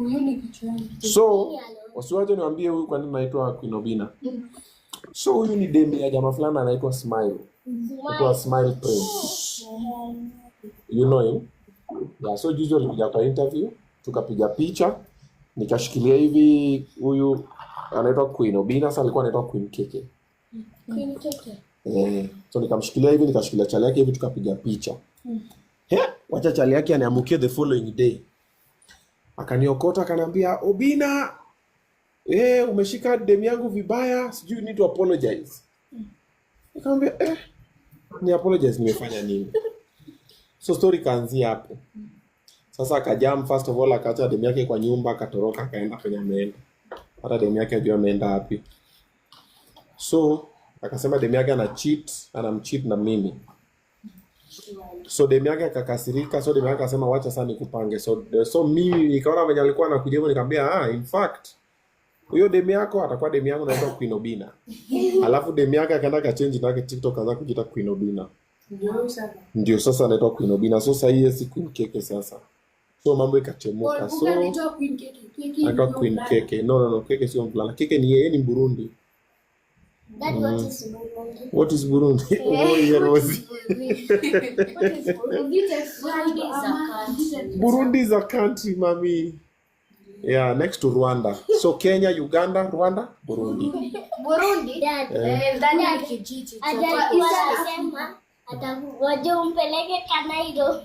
Huyu ni kichwani. So wasiwaje niwaambie huyu kwa nini anaitwa Queen Obina. So huyu ni demi ya jamaa fulani anaitwa Smile. Anaitwa Smile Prince. You know him? Yeah, so juzi alikuja kwa interview, tukapiga picha, nikashikilia hivi huyu anaitwa Queen Obina, sasa alikuwa anaitwa Queen Keke. Queen Keke. So nikamshikilia hivi, nikashikilia chali yake hivi, tukapiga picha. Wacha chali yake aniamukie the following day. Akaniokota akaniambia, "Obina, umeshika demu yangu vibaya, sijui need to apologize." Nikamwambia, ni apologize nimefanya nini? So story kaanzia hapo. Sasa akajam, first of all akaacha demu yake kwa nyumba, akatoroka akaenda kwenye ameenda. Hata demu yake hajui ameenda wapi. So akasema demu yake anamcheat na mimi. So demu yake akakasirika, so demu yake akasema wacha sasa nikupange. So mimi nikaona venye alikuwa anakuja hivyo, nikamwambia in fact huyo demu yako atakuwa demu yangu naitwa Queen Obina. Alafu demu yake akaenda kachange na TikTok kaanza kujiita Queen Obina. Ndio sasa anaitwa Queen Obina. So sasa hii si Queen Keke sasa. So mambo ikachemuka. So anaitwa Queen Keke. anaitwa Queen Keke. No, Keke sio mvulana. Keke ni yeye, ni Burundi. That what is Burundi? What is Burundi? Oh, yeah, Rosie. Burundi is a country, mommy. Yeah, next to Rwanda. So Kenya, Uganda, Rwanda, Burundi. Burundi? Ndani ya kijiji. Ajakuwa anasema atakuja umpeleke Kanairo.